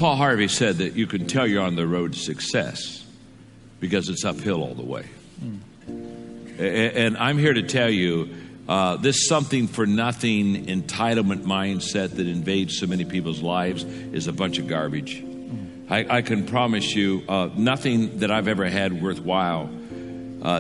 Paul Harvey said that you can tell you're on the road to success because it's uphill all the way. And I'm here to tell you, this something for nothing entitlement mindset that invades so many people's lives is a bunch of garbage. I can promise you, nothing that I've ever had worthwhile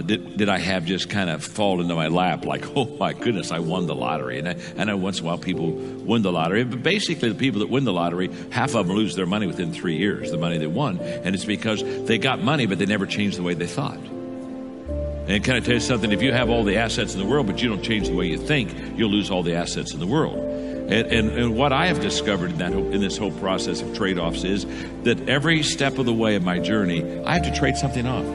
did I have just kind of fall into my lap like, oh my goodness, I won the lottery. And I know once in a while people win the lottery, but basically the people that win the lottery, half of them lose their money within 3 years, the money they won. And it's because they got money, but they never changed the way they thought. And can I tell you something? If you have all the assets in the world, but you don't change the way you think, you'll lose all the assets in the world. And what I have discovered in this whole process of trade-offs is that every step of the way of my journey, I have to trade something off.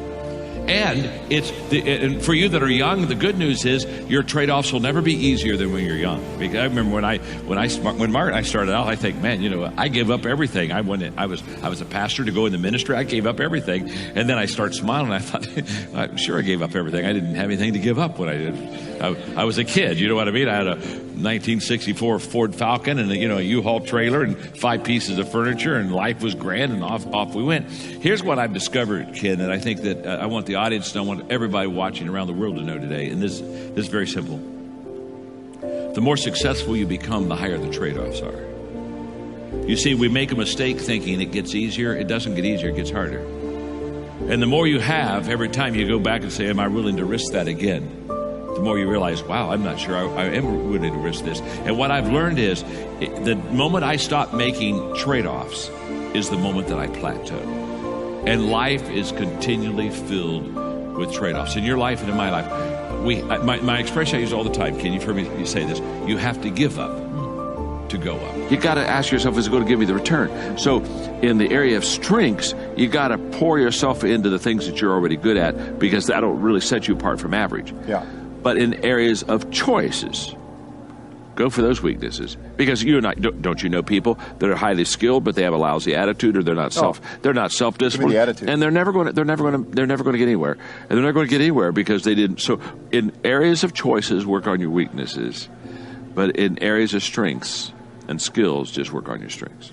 And for you that are young, the good news is your trade-offs will never be easier than when you're young. Because I remember when Mark and I started out, I think, man, I gave up everything. I was a pastor to go in the ministry. I gave up everything, and then I started smiling. I thought, I'm sure I gave up everything. I didn't have anything to give up when I did. I was a kid. You know what I mean? I had a 1964 Ford Falcon and a U-Haul trailer and 5 pieces of furniture, and life was grand, and off we went. Here's what I've discovered, Ken, and I think that I want the audience to know, I want everybody watching around the world to know today, and this is very simple. The more successful you become, the higher the trade-offs are. You see, we make a mistake thinking it gets easier. It doesn't get easier, it gets harder. And the more you have, every time you go back and say, am I willing to risk that again? The more you realize, wow, I'm not sure I am willing to risk this. And what I've learned is the moment I stop making trade-offs is the moment that I plateau. And life is continually filled with trade-offs. In your life and in my life, my expression I use all the time, Ken, you've heard me say this, you have to give up to go up. You got to ask yourself, is it going to give me the return? So in the area of strengths, you got to pour yourself into the things that you're already good at, because that'll really set you apart from average. Yeah. But in areas of choices, go for those weaknesses, because you and I don't you know people that are highly skilled, but they have a lousy attitude, or they're not self-disciplined, and they're never going to get anywhere, and they're not going to get anywhere because they didn't. So in areas of choices, work on your weaknesses, but in areas of strengths and skills, just work on your strengths.